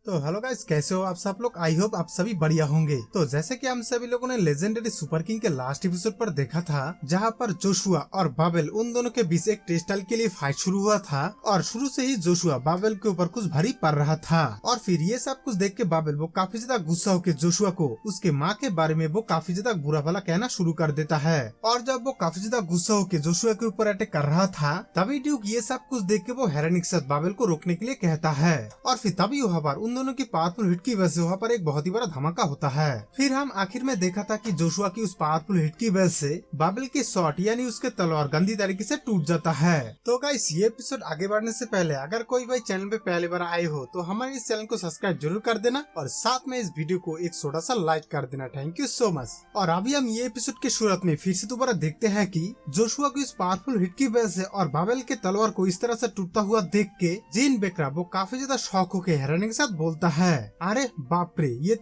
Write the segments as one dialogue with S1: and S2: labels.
S1: तो hello guys, कैसे हो आप सब लोग। आई होप आप सभी बढ़िया होंगे। तो जैसे कि हम सभी लोगों ने लेजेंडरी सुपर किंग के लास्ट एपिसोड पर देखा था, जहां पर जोशुआ और बाबेल उन दोनों के बीच एक क्रिस्टल के लिए फाइट शुरू हुआ था और शुरू से ही जोशुआ बाबेल के ऊपर कुछ भारी पड़ रहा था। और फिर ये सब कुछ देख के बाबेल वो काफी ज्यादा गुस्सा होकर जोशुआ को उसके माँ के बारे में वो काफी ज्यादा बुरा भला कहना शुरू कर देता है। और जब वो काफी ज्यादा गुस्सा होकर जोशुआ के ऊपर अटैक कर रहा था, तभी ड्यूक ये सब कुछ देख के वो हेरन के साथ बाबेल को रोकने के लिए कहता है। और फिर तभी वहाँ पर उन दोनों की पावरफुल हिट की वजह से वहाँ पर एक बहुत ही बड़ा धमाका होता है। फिर हम आखिर में देखा था कि जोशुआ की उस पावरफुल हिट की वजह से बाबेल के शॉट यानी उसके तलवार गंदी तरीके से टूट जाता है। तो गाइस, ये एपिसोड आगे बढ़ने से पहले अगर कोई भाई चैनल पे पहली बार आए हो तो हमारे इस चैनल को सब्सक्राइब जरूर कर देना और साथ में इस वीडियो को एक छोटा सा लाइक कर देना। Thank you so much. और अभी हम ये एपिसोड के शुरुआत में फिर से दोबारा देखते हैं कि जोशुआ की इस पावरफुल हिट की वजह से और बाबेल के तलवार को इस तरह से टूटता हुआ देख के जीन बेकरा वो काफी ज्यादा शॉक होकर हेरन के साथ बोलता है, अरे बाप रे, ये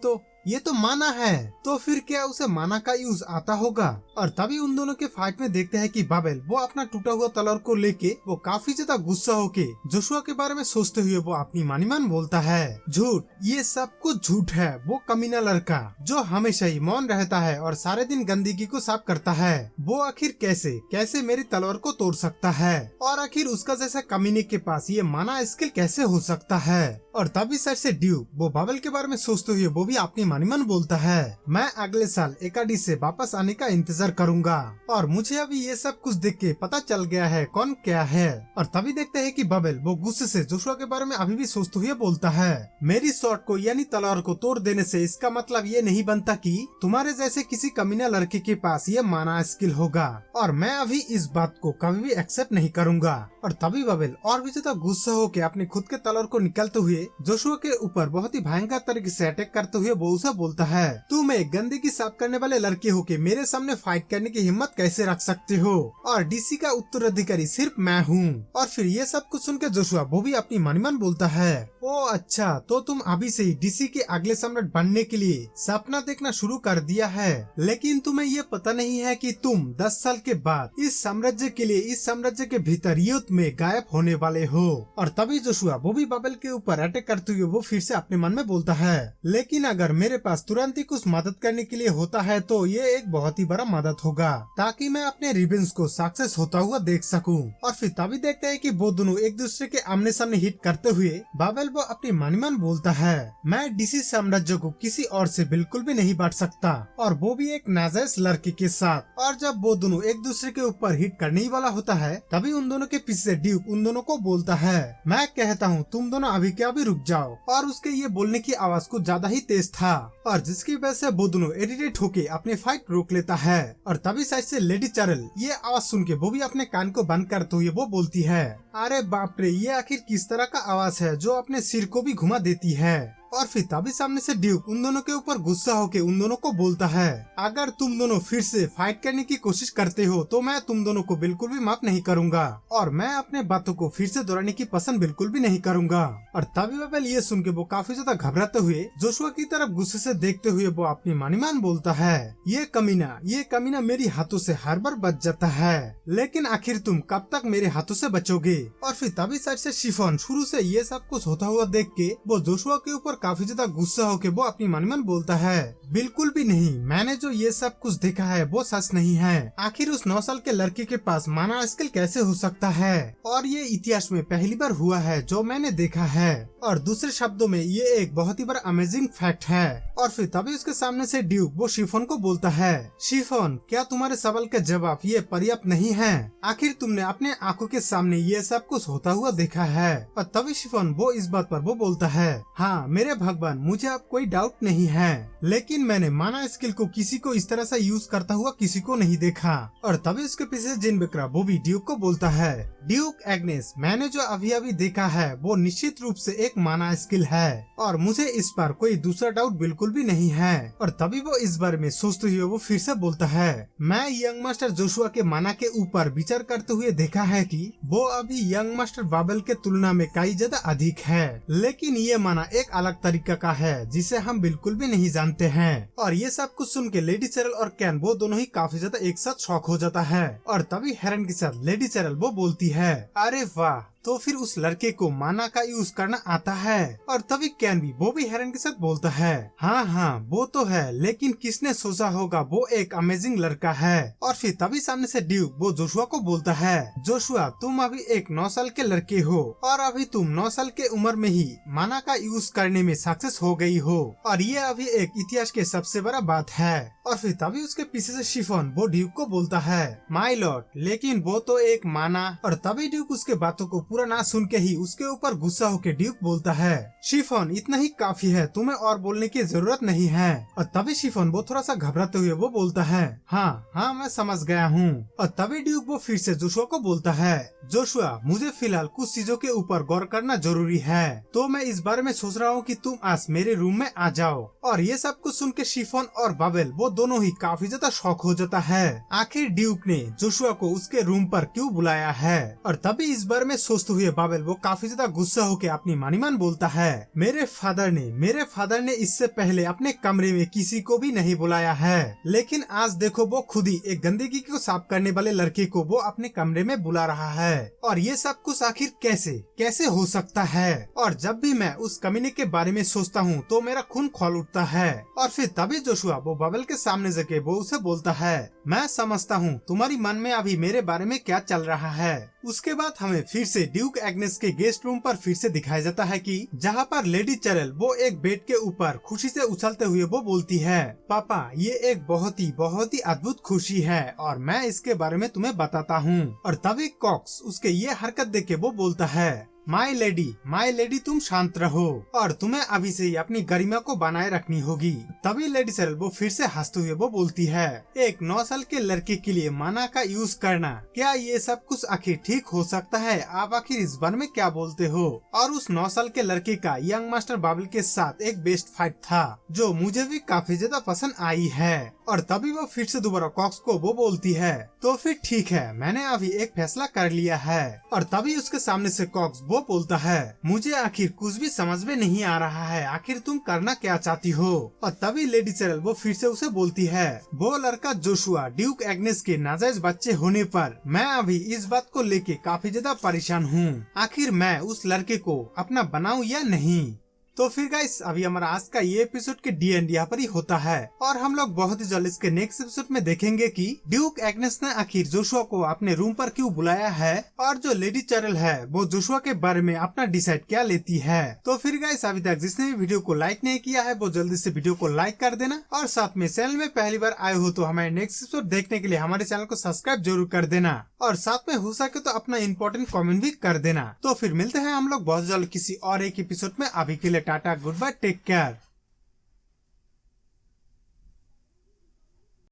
S1: तो माना है। तो फिर क्या उसे माना का यूज आता होगा। और तभी उन दोनों के फाइट में देखते हैं कि बाबेल वो अपना टूटा हुआ तलवार को लेके वो काफी ज्यादा गुस्सा होके जोशुआ के बारे में सोचते हुए वो अपनी मानीमान बोलता है, झूठ, ये सब कुछ झूठ है। वो कमीना लड़का जो हमेशा ही मौन रहता है और सारे दिन गंदगी को साफ करता है, वो आखिर कैसे मेरी तलवार को तोड़ सकता है। और आखिर उसका जैसा कमीने के पास ये माना स्किल कैसे हो सकता है। और तभी सर से ड्यूक वो बाबेल के बारे में सोचते हुए वो भी अपनी मानीमान बोलता है, मैं अगले साल एकाडी से वापस आने का इंतजार करूंगा। और मुझे अभी ये सब कुछ देख के पता चल गया है कौन क्या है। और तभी देखते हैं कि बाबेल वो गुस्से से जोशुआ के बारे में अभी भी सोचते हुए बोलता है, मेरी शॉट को यानी तलवार को तोड़ देने से इसका मतलब ये नहीं बनता कि तुम्हारे जैसे किसी कमीना लड़के के पास ये माना स्किल होगा। और मैं अभी इस बात को कभी भी एक्सेप्ट नहीं करूंगा। और तभी बाबेल और भी ज्यादा गुस्सा होकर अपने खुद के तलवार को निकालते हुए जोशुआ के ऊपर बहुत ही भयंकर तरीके से अटैक करते हुए वो उसे बोलता है, तुम एक गंदगी साफ करने वाले लड़के हो के मेरे सामने फाइट करने की हिम्मत कैसे रख सकते हो। और डीसी का उत्तराधिकारी सिर्फ मैं हूँ। और फिर ये सब कुछ सुन के जोशुआ वो भी अपनी मानीमान बोलता है, ओ अच्छा, तो तुम अभी से ही डीसी के अगले सम्राट बनने के लिए सपना देखना शुरू कर दिया है। लेकिन तुम्हें ये पता नहीं है कि तुम 10 साल के बाद इस साम्राज्य के लिए इस साम्राज्य के भीतर युद्ध में गायब होने वाले हो। और तभी जोशुआ वो भी बाबेल के ऊपर अटैक करते हुए वो फिर से अपने मन में बोलता है, लेकिन अगर मेरे पास तुरंत ही कुछ मदद करने के लिए होता है तो ये एक बहुत ही बड़ा मदद होगा, ताकि मैं अपने रिवेंज को सक्सेस होता हुआ देख सकूं। और फिर तभी देखते हैं कि वो दोनों एक दूसरे के आमने सामने हिट करते हुए बाबेल वो अपनी मानीमान बोलता है, मैं डीसी साम्राज्य को किसी और से बिल्कुल भी नहीं बांट सकता, और वो भी एक नाजायज लड़के के साथ। और जब वो दोनों एक दूसरे के ऊपर हिट करने ही वाला होता है, तभी उन दोनों के पीछे ड्यूक उन दोनों को बोलता है, मैं कहता हूँ तुम दोनों अभी के अभी रुक जाओ। और उसके ये बोलने की आवाज कुछ ज्यादा ही तेज था, और जिसकी वजह से वो दोनों इरिटेट होके अपनी फाइट रोक लेता है। और तभी साइड से लेडी चार्ल ये आवाज सुन के वो भी अपने कान को बंद करते हुए वो बोलती है, अरे बाप रे, ये आखिर किस तरह का आवाज है जो अपने सिर को भी घुमा देती है। और फिर तभी सामने से ड्यूक उन दोनों के ऊपर गुस्सा होके उन दोनों को बोलता है, अगर तुम दोनों फिर से फाइट करने की कोशिश करते हो तो मैं तुम दोनों को बिल्कुल भी माफ नहीं करूंगा, और मैं अपने बातों को फिर से दोहराने की पसंद बिल्कुल भी नहीं करूंगा। और तभी बाबेल ये सुन के वो काफी ज्यादा घबराते हुए जोशुआ की तरफ गुस्से से देखते हुए वो अपनी मानीमान बोलता है, ये कमीना मेरी हाथों से हर बार बच जाता है, लेकिन आखिर तुम कब तक मेरे हाथों से बचोगे। और फिर तभी साइड से शिफॉन शुरू से ये सब कुछ होता हुआ देख के वो जोशुआ के ऊपर काफी ज्यादा गुस्सा होके वो अपनी मानीमान बोलता है, बिल्कुल भी नहीं, मैंने जो ये सब कुछ देखा है वो सच नहीं है। आखिर उस 9 साल के लड़के के पास माना स्किल कैसे हो सकता है, और ये इतिहास में पहली बार हुआ है जो मैंने देखा है। और दूसरे शब्दों में ये एक बहुत ही बड़ा अमेजिंग फैक्ट है। और फिर तभी उसके सामने से ड्यूक वो शिफॉन को बोलता है, शिफॉन, क्या तुम्हारे सवाल का जवाब ये पर्याप्त नहीं है? आखिर तुमने अपने आंखों के सामने ये सब कुछ होता हुआ देखा है। और तभी शिफॉन वो इस बात पर वो बोलता है, हाँ मेरे भगवान, मुझे अब कोई डाउट नहीं है, लेकिन मैंने माना स्किल को किसी को इस तरह से यूज करता हुआ किसी को नहीं देखा। और तभी उसके पीछे जिन बेकरा वो भी ड्यूक को बोलता है, ड्यूक एग्नेस, मैंने जो अभी अभी देखा है वो निश्चित रूप से एक माना स्किल है, और मुझे इस पर कोई दूसरा डाउट बिल्कुल भी नहीं है। और तभी वो इस बारे में सोचते हुए वो फिर से बोलता है, मैं यंग मास्टर जोशुआ के माना के ऊपर विचार करते हुए देखा है कि वो अभी यंग मास्टर बाबेल के तुलना में कई ज्यादा अधिक है, लेकिन ये माना एक अलग तरीका का है जिसे हम बिल्कुल भी नहीं जानते हैं। और ये सब कुछ सुन के लेडी चैरल और कैन वो दोनों ही काफी ज्यादा एक साथ शॉक हो जाता है। और तभी हेरन के साथ लेडी चैरल वो बोलती है, अरे वाह, तो फिर उस लड़के को माना का यूज करना आता है। और तभी कैन भी वो भी हेरन के साथ बोलता है, हाँ हाँ वो तो है, लेकिन किसने सोचा होगा वो एक अमेजिंग लड़का है। और फिर तभी सामने से ड्यूक वो जोशुआ को बोलता है, जोशुआ तुम अभी एक 9 साल के लड़के हो और अभी तुम 9 साल के उम्र में ही माना का यूज करने में सक्सेस हो गई हो, और ये अभी एक इतिहास के सबसे बड़ा बात है। और फिर तभी उसके पीछे से शिफॉन वो ड्यूक को बोलता है, माय लॉर्ड लेकिन वो तो एक माना। और तभी ड्यूक उसके बातों को पूरा ना सुन के ही उसके ऊपर गुस्सा होकर ड्यूक बोलता है, शिफॉन इतना ही काफी है, तुम्हें और बोलने की जरूरत नहीं है। और तभी शिफॉन वो थोड़ा सा घबराते हुए वो बोलता है, हाँ मैं समझ गया हूँ। और तभी ड्यूक वो फिर से जोशुआ को बोलता है, जोशुआ मुझे फिलहाल कुछ चीजों के ऊपर गौर करना जरूरी है, तो मैं इस बारे में सोच रहा हूँ कि तुम आज मेरे रूम में आ जाओ। और ये सब कुछ सुन के शिफॉन और बाबेल वो दोनों ही काफी ज्यादा शॉक हो जाता है, आखिर ड्यूक ने जोशुआ को उसके रूम पर क्यों बुलाया है। और तभी इस बारे में सोचते हुए बाबेल वो काफी ज्यादा गुस्सा होकर अपनी मानीमान बोलता है, मेरे फादर ने इससे पहले अपने कमरे में किसी को भी नहीं बुलाया है, लेकिन आज देखो वो खुद ही एक गंदगी को साफ करने वाले लड़के को वो अपने कमरे में बुला रहा है। और ये सब कुछ आखिर कैसे हो सकता है। और जब भी मैं उस कमीने के बारे में सोचता हूँ तो मेरा खून खौल उठता है। और फिर तभी जोशुआ वो बाबेल के सामने जाके वो उसे बोलता है, मैं समझता हूँ तुम्हारी मन में अभी मेरे बारे में क्या चल रहा है। उसके बाद हमें फिर से ड्यूक एग्नेस के गेस्ट रूम पर फिर से दिखाया जाता है कि जहाँ पर लेडी चैरल वो एक बेड के ऊपर खुशी से उछलते हुए वो बोलती है, पापा ये एक बहुत ही अद्भुत खुशी है और मैं इसके बारे में तुम्हें बताता हूँ। और तभी कॉक्स उसके ये हरकत देख के वो बोलता है, माय लेडी तुम शांत रहो और तुम्हें अभी से ही अपनी गरिमा को बनाए रखनी होगी। तभी लेडी चैरल वो फिर से हंसते हुए वो बोलती है, एक 9 साल के लड़के के लिए माना का यूज करना, क्या ये सब कुछ आखिर ठीक हो सकता है? आप आखिर इस बारे में क्या बोलते हो? और उस 9 साल के लड़के का यंग मास्टर बाबेल के साथ एक बेस्ट फाइट था जो मुझे भी काफी ज्यादा पसंद आई है। और तभी वो फिर से दोबारा कॉक्स को वो बोलती है, तो फिर ठीक है, मैंने अभी एक फैसला कर लिया है। और तभी उसके सामने से कॉक्स वो बोलता है, मुझे आखिर कुछ भी समझ में नहीं आ रहा है, आखिर तुम करना क्या चाहती हो? और तभी लेडी चैरल वो फिर से उसे बोलती है, वो लड़का जोशुआ ड्यूक एग्नेस के नाजायज बच्चे होने पर मैं अभी इस बात को लेके काफी ज्यादा परेशान हूँ, आखिर मैं उस लड़के को अपना बनाऊं या नहीं। तो फिर गाइस अभी हमारा आज का ये एपिसोड के डी एंड यहाँ पर ही होता है और हम लोग बहुत ही जल्द इसके नेक्स्ट एपिसोड में देखेंगे कि ड्यूक एग्नेस ने आखिर जोशुआ को अपने रूम पर क्यों बुलाया है और जो लेडी चैरल है वो जोशुआ के बारे में अपना डिसाइड क्या लेती है। तो फिर गाइस अभी तक जिसने भी वीडियो को लाइक नहीं किया है वो जल्दी से वीडियो को लाइक कर देना और साथ में चैनल में पहली बार आए हो तो हमारे नेक्स्ट एपिसोड देखने के लिए हमारे चैनल को सब्सक्राइब जरूर कर देना और साथ में हो सके तो अपना इम्पोर्टेंट कमेंट भी कर देना। तो फिर मिलते हैं हम लोग बहुत जल्द किसी और एक एपिसोड में। अभी के लिए टाटा, गुड बाय, टेक केयर।